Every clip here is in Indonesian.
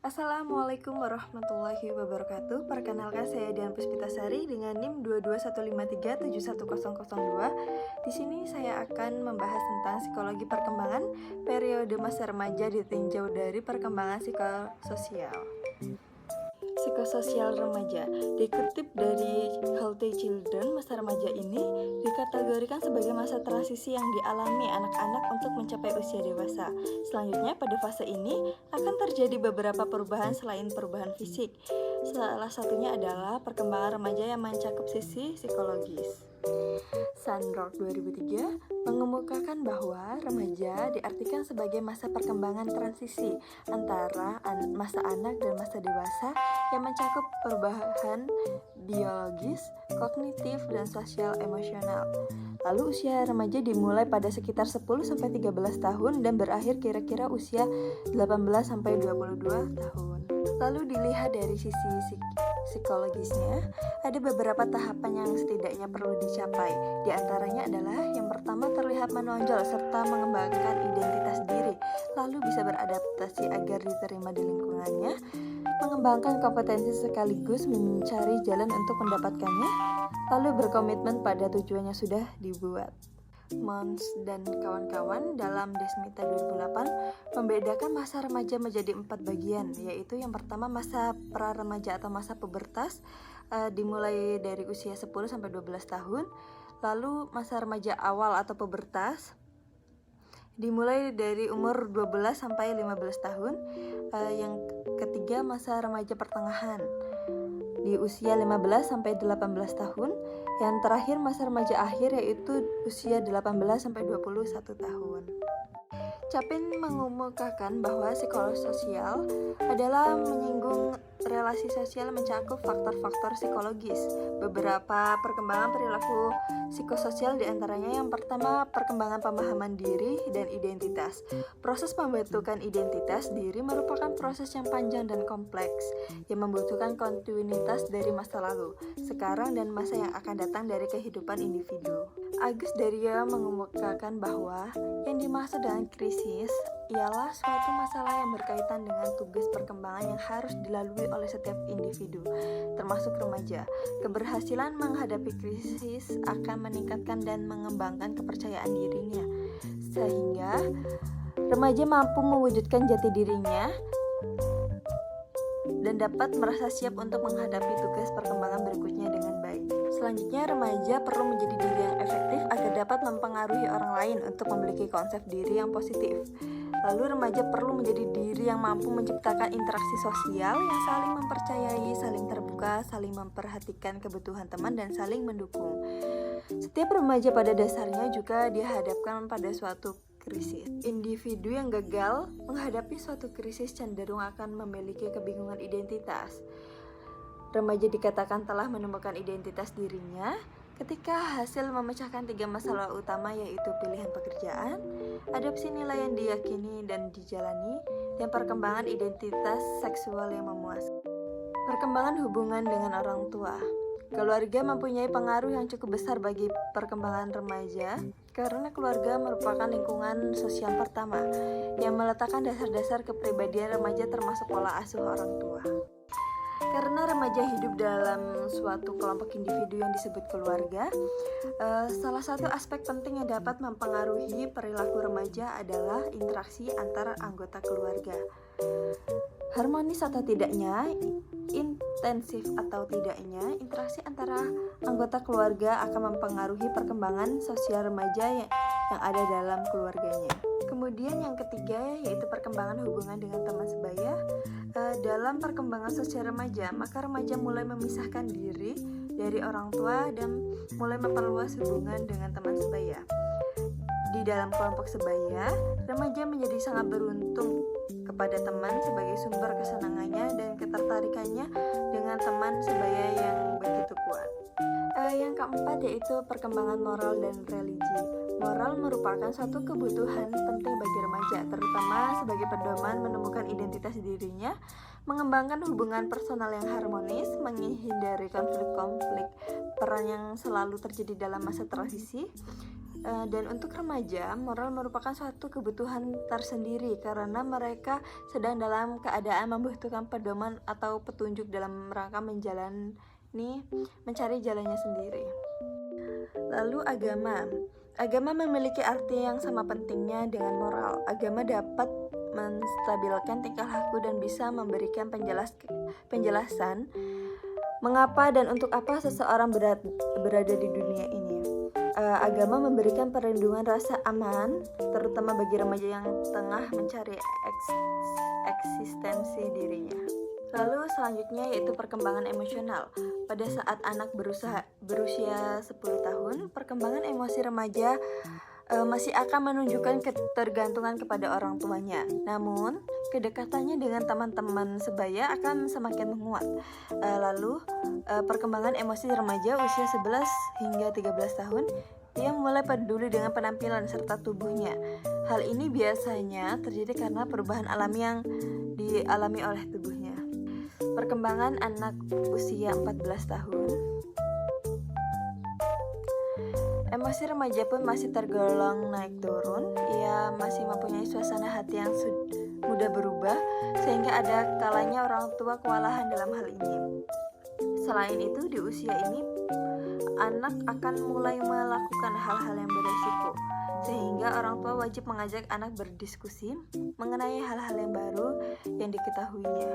Assalamualaikum warahmatullahi wabarakatuh. Perkenalkan, saya Dian Puspitasari dengan NIM 22153710002. Di sini saya akan membahas tentang psikologi perkembangan periode masa remaja ditinjau dari perkembangan psikososial. Psikososial remaja dikutip dari Healthy Children. Masa remaja ini dikategorikan sebagai masa transisi yang dialami anak-anak untuk mencapai usia dewasa. Selanjutnya, pada fase ini akan terjadi beberapa perubahan selain perubahan fisik. Salah satunya adalah perkembangan remaja yang mencakup sisi psikologis. Sandrock 2003 mengemukakan bahwa remaja diartikan sebagai masa perkembangan transisi antara masa anak dan masa dewasa yang mencakup perubahan biologis, kognitif, dan sosial emosional. Lalu usia remaja dimulai pada sekitar 10-13 tahun dan berakhir kira-kira usia 18-22 tahun. Lalu dilihat dari sisi psikologisnya, ada beberapa tahapan yang setidaknya perlu dicapai. Di antaranya adalah yang pertama, terlihat menonjol serta mengembangkan identitas diri, lalu bisa beradaptasi agar diterima di lingkungannya, mengembangkan kompetensi sekaligus mencari jalan untuk mendapatkannya, lalu berkomitmen pada tujuan yang sudah dibuat. Mons dan kawan-kawan dalam Desmita 2008 membedakan masa remaja menjadi 4 bagian, yaitu yang pertama masa pra-remaja atau masa pubertas, dimulai dari usia 10-12 tahun. Lalu masa remaja awal atau pubertas dimulai dari umur 12-15 tahun. Yang ketiga masa remaja pertengahan di usia 15-18 tahun. Yang terakhir masa remaja akhir, yaitu usia 18-21 tahun. Chapin mengemukakan bahwa psikologi sosial adalah menyinggung relasi sosial mencakup faktor-faktor psikologis. Beberapa perkembangan perilaku psikososial diantaranya yang pertama, perkembangan pemahaman diri dan identitas. Proses pembentukan identitas diri merupakan proses yang panjang dan kompleks yang membutuhkan kontinuitas dari masa lalu, sekarang, dan masa yang akan datang dari kehidupan individu. Agus Daria mengemukakan bahwa yang dimaksud dengan krisis ialah suatu masalah yang berkaitan dengan tugas perkembangan yang harus dilalui oleh setiap individu, termasuk remaja. Keberhasilan menghadapi krisis akan meningkatkan dan mengembangkan kepercayaan dirinya, sehingga remaja mampu mewujudkan jati dirinya dan dapat merasa siap untuk menghadapi tugas perkembangan berikutnya dengan baik. Selanjutnya, remaja perlu menjadi diri yang efektif agar dapat mempengaruhi orang lain untuk memiliki konsep diri yang positif. Lalu remaja perlu menjadi diri yang mampu menciptakan interaksi sosial yang saling mempercayai, saling terbuka, saling memperhatikan kebutuhan teman, dan saling mendukung. Setiap remaja pada dasarnya juga dihadapkan pada suatu krisis. Individu yang gagal menghadapi suatu krisis cenderung akan memiliki kebingungan identitas. Remaja dikatakan telah menemukan identitas dirinya ketika hasil memecahkan 3 masalah utama, yaitu pilihan pekerjaan, adopsi nilai yang diyakini dan dijalani, dan perkembangan identitas seksual yang memuaskan. Perkembangan hubungan dengan orang tua. Keluarga mempunyai pengaruh yang cukup besar bagi perkembangan remaja karena keluarga merupakan lingkungan sosial pertama yang meletakkan dasar-dasar kepribadian remaja, termasuk pola asuh orang tua. Karena remaja hidup dalam suatu kelompok individu yang disebut keluarga, salah satu aspek penting yang dapat mempengaruhi perilaku remaja adalah interaksi antara anggota keluarga. Harmonis atau tidaknya, intensif atau tidaknya, interaksi antara anggota keluarga akan mempengaruhi perkembangan sosial remaja yang ada dalam keluarganya. Kemudian yang ketiga, yaitu perkembangan hubungan dengan teman sebaya. Dalam perkembangan sosial remaja, maka remaja mulai memisahkan diri dari orang tua dan mulai memperluas hubungan dengan teman sebaya. Di dalam kelompok sebaya, remaja menjadi sangat beruntung kepada teman sebagai sumber kesenangannya dan ketertarikannya dengan teman sebaya yang begitu kuat. Yang keempat, yaitu perkembangan moral dan religi. Moral merupakan suatu kebutuhan penting bagi remaja, terutama sebagai pedoman menemukan identitas dirinya, mengembangkan hubungan personal yang harmonis, menghindari konflik-konflik peran yang selalu terjadi dalam masa transisi. Dan untuk remaja, moral merupakan suatu kebutuhan tersendiri karena mereka sedang dalam keadaan membutuhkan pedoman atau petunjuk dalam rangka mencari jalannya sendiri. Lalu agama memiliki arti yang sama pentingnya dengan moral. Agama dapat menstabilkan tingkah laku dan bisa memberikan penjelasan mengapa dan untuk apa seseorang berada di dunia ini. Agama memberikan perlindungan rasa aman, terutama bagi remaja yang tengah mencari eksistensi dirinya. Lalu selanjutnya yaitu perkembangan emosional. Pada saat anak berusia 10 tahun, perkembangan emosi remaja masih akan menunjukkan ketergantungan kepada orang tuanya. Namun, kedekatannya dengan teman-teman sebaya akan semakin menguat. Lalu, perkembangan emosi remaja usia 11 hingga 13 tahun, dia mulai peduli dengan penampilan serta tubuhnya. Hal ini biasanya terjadi karena perubahan alami yang dialami oleh tubuhnya. Perkembangan anak usia 14 tahun. Emosi remaja pun masih tergolong naik turun. Ia masih mempunyai suasana hati yang mudah berubah, sehingga ada kalanya orang tua kewalahan dalam hal ini. Selain itu, di usia ini anak akan mulai melakukan hal-hal yang beresiko, sehingga orang tua wajib mengajak anak berdiskusi mengenai hal-hal yang baru yang diketahuinya.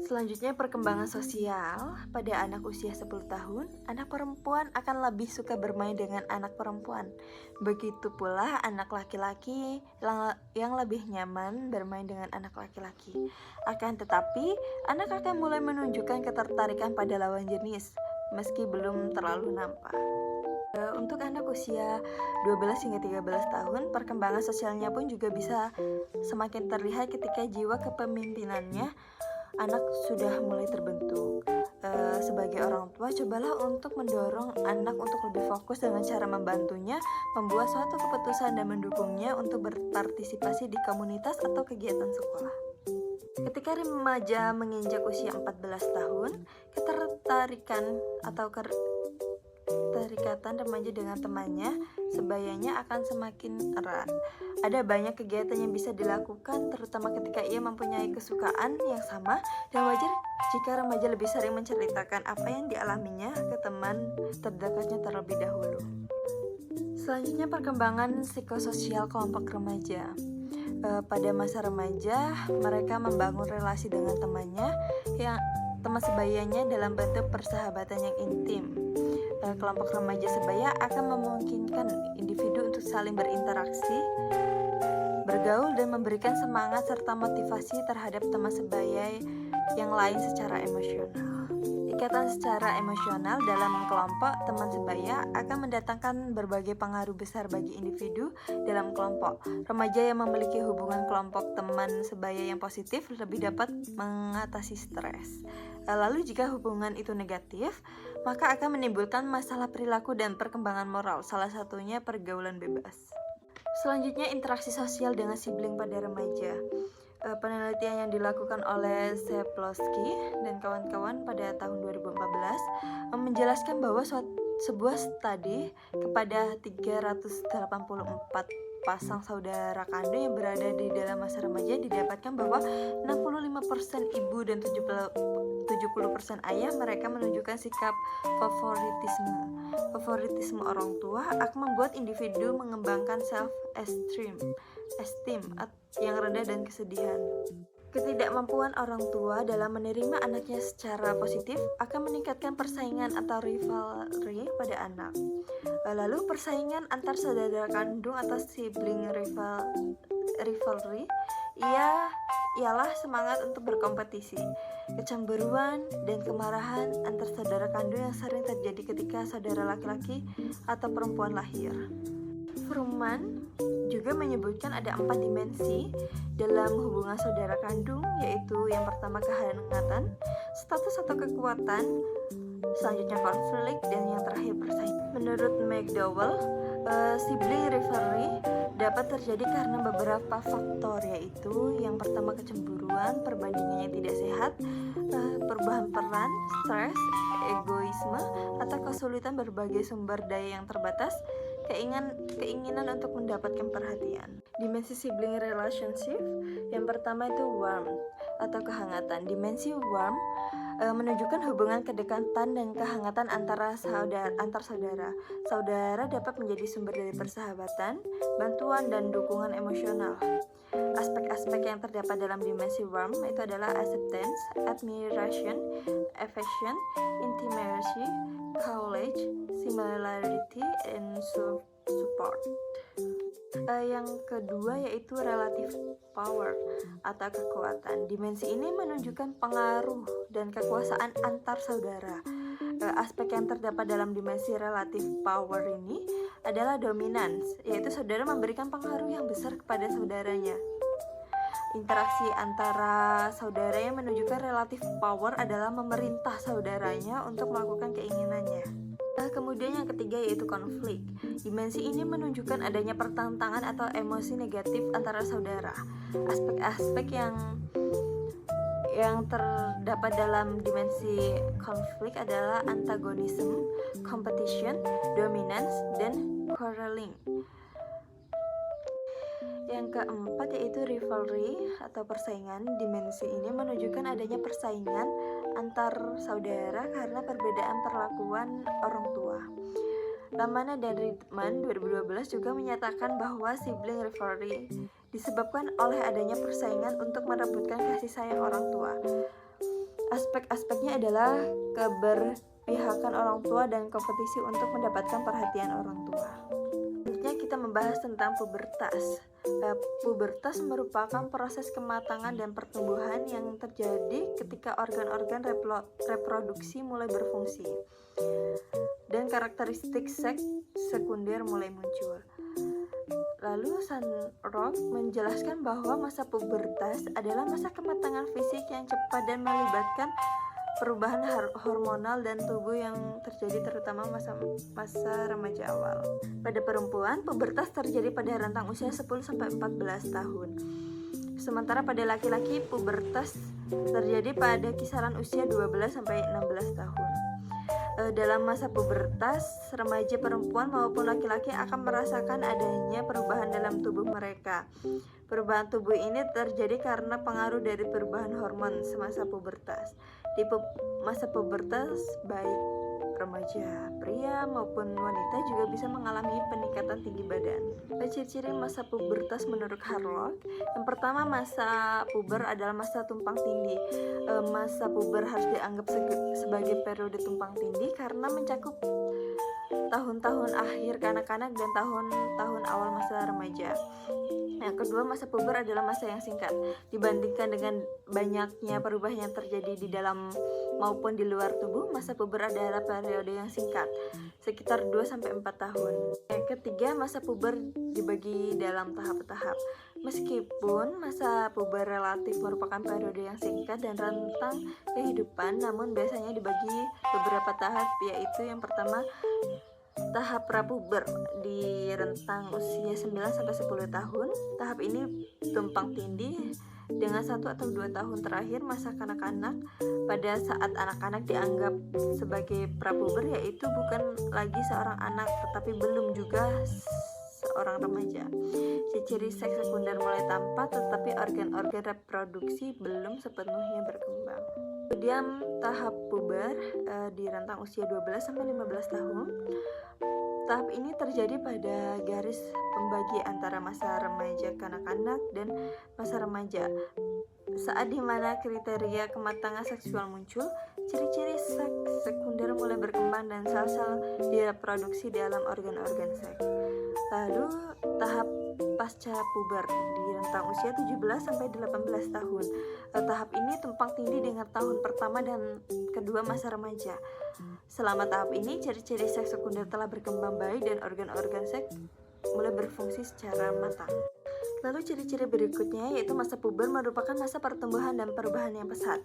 Selanjutnya, perkembangan sosial. Pada anak usia 10 tahun, anak perempuan akan lebih suka bermain dengan anak perempuan. Begitu pula anak laki-laki yang lebih nyaman bermain dengan anak laki-laki. Akan tetapi, anak akan mulai menunjukkan ketertarikan pada lawan jenis, meski belum terlalu nampak. Untuk anak usia 12 hingga 13 tahun, perkembangan sosialnya pun juga bisa semakin terlihat ketika jiwa kepemimpinannya anak sudah mulai terbentuk. Sebagai orang tua, cobalah untuk mendorong anak untuk lebih fokus dengan cara membantunya membuat suatu keputusan dan mendukungnya untuk berpartisipasi di komunitas atau kegiatan sekolah. Ketika remaja menginjak usia 14 tahun, ketertarikan atau keterikatan remaja dengan temannya sebayanya akan semakin erat. Ada banyak kegiatan yang bisa dilakukan, terutama ketika ia mempunyai kesukaan yang sama, dan wajar jika remaja lebih sering menceritakan apa yang dialaminya ke teman terdekatnya terlebih dahulu. Selanjutnya, perkembangan psikososial kelompok remaja. Pada masa remaja, mereka membangun relasi dengan teman sebayanya dalam bentuk persahabatan yang intim. Kelompok remaja sebaya akan memungkinkan individu untuk saling berinteraksi, bergaul, dan memberikan semangat serta motivasi terhadap teman sebaya yang lain secara emosional. Ikatan secara emosional dalam kelompok teman sebaya akan mendatangkan berbagai pengaruh besar bagi individu dalam kelompok. Remaja yang memiliki hubungan kelompok teman sebaya yang positif lebih dapat mengatasi stres. Lalu jika hubungan itu negatif, maka akan menimbulkan masalah perilaku dan perkembangan moral, salah satunya pergaulan bebas. Selanjutnya, interaksi sosial dengan sibling pada remaja. Penelitian yang dilakukan oleh Seploski dan kawan-kawan pada tahun 2014 menjelaskan bahwa sebuah studi kepada 384 pasang saudara kandung yang berada di dalam masa remaja didapatkan bahwa 65% ibu dan 70% ayah mereka menunjukkan sikap favoritisme orang tua akan membuat individu mengembangkan self-esteem yang rendah dan kesedihan. Ketidakmampuan orang tua dalam menerima anaknya secara positif akan meningkatkan persaingan atau rivalry pada anak. Lalu persaingan antar saudara kandung atau sibling rivalry ialah semangat untuk berkompetisi, kecemburuan, dan kemarahan antar saudara kandung yang sering terjadi ketika saudara laki-laki atau perempuan lahir. Fuhrman juga menyebutkan ada 4 dimensi dalam hubungan saudara kandung, yaitu yang pertama kehangatan, status atau kekuatan, selanjutnya konflik, dan yang terakhir persaingan. Menurut McDowell, Sibling rivalry dapat terjadi karena beberapa faktor, yaitu yang pertama kecemburuan, perbandingan yang tidak sehat, perubahan peran, stres, egoisme, atau kesulitan berbagai sumber daya yang terbatas, keinginan untuk mendapatkan perhatian. Dimensi sibling relationship yang pertama itu warmth atau kehangatan. Dimensi warmth menunjukkan hubungan kedekatan dan kehangatan antar saudara. Saudara dapat menjadi sumber dari persahabatan, bantuan, dan dukungan emosional. Aspek-aspek yang terdapat dalam dimensi warmth itu adalah acceptance, admiration, affection, intimacy, knowledge, similarity, and support. Yang kedua yaitu relative power atau kekuatan. Dimensi ini menunjukkan pengaruh dan kekuasaan antar saudara. Aspek yang terdapat dalam dimensi relative power ini adalah dominance, yaitu saudara memberikan pengaruh yang besar kepada saudaranya. Interaksi antara saudara yang menunjukkan relative power adalah memerintah saudaranya untuk melakukan keinginannya. Kemudian yang ketiga yaitu konflik. Dimensi ini menunjukkan adanya pertentangan atau emosi negatif antara saudara. Aspek-aspek yang terdapat dalam dimensi konflik adalah antagonism, competition, dominance, dan quarreling. Yang keempat yaitu rivalry atau persaingan. Dimensi ini menunjukkan adanya persaingan antar saudara karena perbedaan perlakuan orang tua. Lamana dan Ridman 2012 juga menyatakan bahwa sibling rivalry disebabkan oleh adanya persaingan untuk merebutkan kasih sayang orang tua. Aspek-aspeknya adalah keberpihakan orang tua dan kompetisi untuk mendapatkan perhatian orang tua. Selanjutnya kita membahas tentang pubertas. Pubertas merupakan proses kematangan dan pertumbuhan yang terjadi ketika organ-organ reproduksi mulai berfungsi dan karakteristik seks sekunder mulai muncul. Lalu Sandrock menjelaskan bahwa masa pubertas adalah masa kematangan fisik yang cepat dan melibatkan perubahan hormonal dan tubuh yang terjadi terutama masa remaja awal. Pada perempuan, pubertas terjadi pada rentang usia 10-14 tahun. Sementara pada laki-laki, pubertas terjadi pada kisaran usia 12-16 tahun. Dalam masa pubertas, remaja perempuan maupun laki-laki akan merasakan adanya perubahan dalam tubuh mereka. Perubahan tubuh ini terjadi karena pengaruh dari perubahan hormon semasa pubertas. Di masa pubertas, baik remaja pria maupun wanita juga bisa mengalami peningkatan tinggi badan. Ciri-ciri masa pubertas menurut Harlock, yang pertama masa puber adalah masa tumpang tindih. Masa puber harus dianggap sebagai periode tumpang tindih karena mencakup tahun-tahun akhir kanak-kanak dan tahun-tahun awal masa remaja. Yang kedua, masa puber adalah masa yang singkat dibandingkan dengan banyaknya perubahan yang terjadi di dalam maupun di luar tubuh. Masa puber adalah periode yang singkat, sekitar 2-4 tahun. Yang ketiga, masa puber dibagi dalam tahap-tahap. Meskipun masa puber relatif merupakan periode yang singkat dan rentang kehidupan, namun biasanya dibagi beberapa tahap, yaitu yang pertama tahap prapuber di rentang usia 9-10 tahun. Tahap ini tumpang tindih dengan 1 atau 2 tahun terakhir masa kanak-kanak. Pada saat anak-anak dianggap sebagai prapuber, yaitu bukan lagi seorang anak tetapi belum juga seorang remaja. Ciri seks sekunder mulai tampak tetapi organ-organ reproduksi belum sepenuhnya berkembang. Kemudian tahap puber di rentang usia 12-15 tahun. Tahap ini terjadi pada garis pembagi antara masa remaja kanak-kanak dan masa remaja. Saat dimana kriteria kematangan seksual muncul, ciri-ciri seks sekunder mulai berkembang dan sel-sel direproduksi dalam organ-organ seks. Lalu tahap pasca puber di rentang usia 17-18 tahun. Tahap ini tumpang tindih dengan tahun pertama dan kedua masa remaja. Selama tahap ini, ciri-ciri seks sekunder telah berkembang baik dan organ-organ seks mulai berfungsi secara matang. Lalu ciri-ciri berikutnya yaitu masa puber merupakan masa pertumbuhan dan perubahan yang pesat.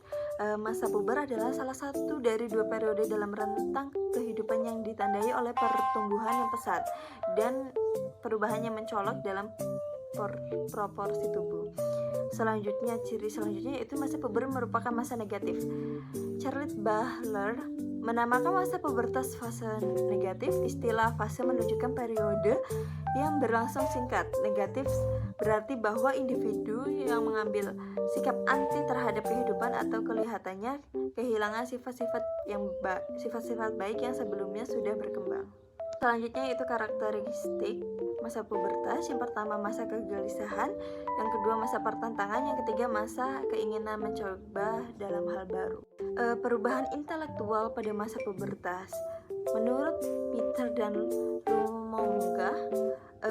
Masa puber adalah salah satu dari dua periode dalam rentang kehidupan yang ditandai oleh pertumbuhan yang pesat dan perubahan yang mencolok dalam proporsi tubuh. Ciri selanjutnya yaitu masa puber merupakan masa negatif. Charlotte Bahler menamakan masa pubertas fase negatif. Istilah fase menunjukkan periode yang berlangsung singkat. Negatif berarti bahwa individu yang mengambil sikap anti terhadap kehidupan atau kelihatannya kehilangan sifat-sifat baik yang sebelumnya sudah berkembang. Selanjutnya itu karakteristik masa pubertas. Yang pertama masa kegelisahan, yang kedua masa pertentangan, yang ketiga masa keinginan mencoba dalam hal baru. Perubahan intelektual pada masa pubertas. Menurut Peter dan Lumonga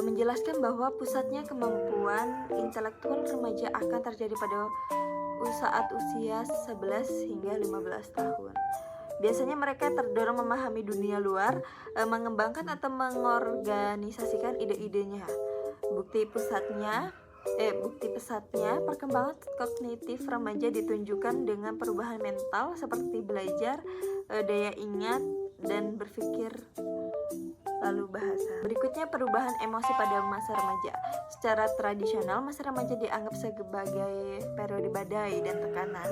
menjelaskan bahwa pusatnya kemampuan intelektual remaja akan terjadi pada saat usia 11 hingga 15 tahun. Biasanya mereka terdorong memahami dunia luar, mengembangkan atau mengorganisasikan ide-idenya. Bukti pesatnya perkembangan kognitif remaja ditunjukkan dengan perubahan mental seperti belajar, daya ingat, dan berpikir, lalu bahasa. Berikutnya perubahan emosi pada masa remaja. Secara tradisional, masa remaja dianggap sebagai periode badai dan tekanan,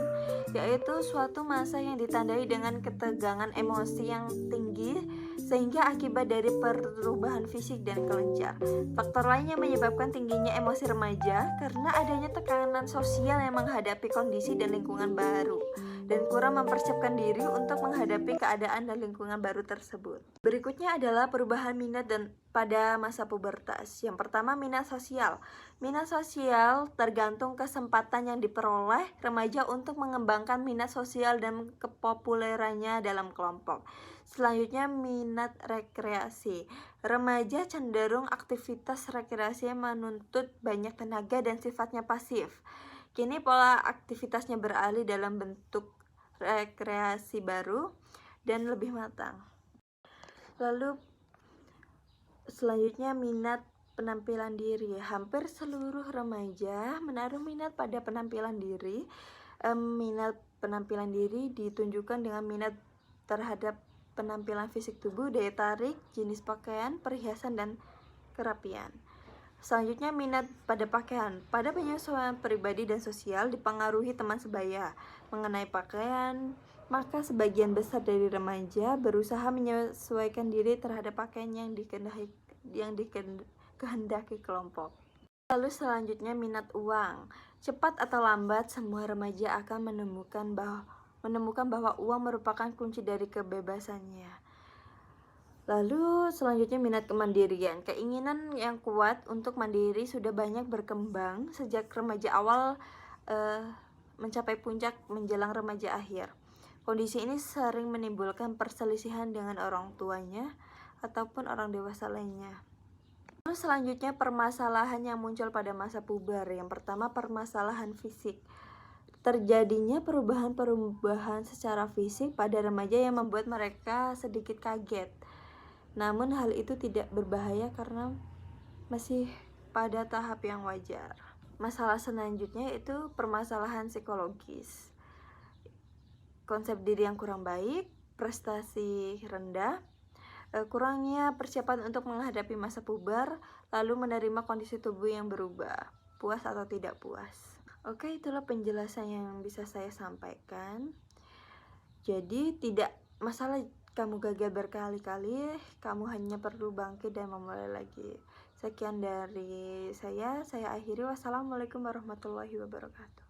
yaitu suatu masa yang ditandai dengan ketegangan emosi yang tinggi sehingga akibat dari perubahan fisik dan kelenjar. Faktor lain yang menyebabkan tingginya emosi remaja karena adanya tekanan sosial yang menghadapi kondisi dan lingkungan baru dan kurang mempersiapkan diri untuk menghadapi keadaan dan lingkungan baru tersebut. Berikutnya adalah perubahan minat dan pada masa pubertas. Yang pertama, minat sosial. Minat sosial tergantung kesempatan yang diperoleh remaja untuk mengembangkan minat sosial dan kepopulerannya dalam kelompok. Selanjutnya, minat rekreasi. Remaja cenderung aktivitas rekreasi yang menuntut banyak tenaga dan sifatnya pasif. Kini pola aktivitasnya beralih dalam bentuk rekreasi baru dan lebih matang. Lalu selanjutnya minat penampilan diri. Hampir seluruh remaja menaruh minat pada penampilan diri. Minat penampilan diri ditunjukkan dengan minat terhadap penampilan fisik tubuh, daya tarik, jenis pakaian, perhiasan, dan kerapian. Selanjutnya minat pada pakaian. Pada penyesuaian pribadi dan sosial dipengaruhi teman sebaya mengenai pakaian, maka sebagian besar dari remaja berusaha menyesuaikan diri terhadap pakaian yang dikehendaki kelompok. Lalu selanjutnya minat uang. Cepat atau lambat semua remaja akan menemukan bahwa uang merupakan kunci dari kebebasannya. Lalu selanjutnya minat kemandirian. Keinginan yang kuat untuk mandiri sudah banyak berkembang sejak remaja awal mencapai puncak menjelang remaja akhir. Kondisi ini sering menimbulkan perselisihan dengan orang tuanya ataupun orang dewasa lainnya. Lalu selanjutnya permasalahan yang muncul pada masa puber. Yang pertama, permasalahan fisik. Terjadinya perubahan secara fisik pada remaja yang membuat mereka sedikit kaget. Namun hal itu tidak berbahaya karena masih pada tahap yang wajar. Masalah selanjutnya itu permasalahan psikologis. Konsep diri yang kurang baik, prestasi rendah, kurangnya persiapan untuk menghadapi masa puber, lalu menerima kondisi tubuh yang berubah, puas atau tidak puas. Oke, itulah penjelasan yang bisa saya sampaikan. Jadi tidak masalah kamu gagal berkali-kali, kamu hanya perlu bangkit dan memulai lagi. Sekian dari saya akhiri. Wassalamualaikum warahmatullahi wabarakatuh.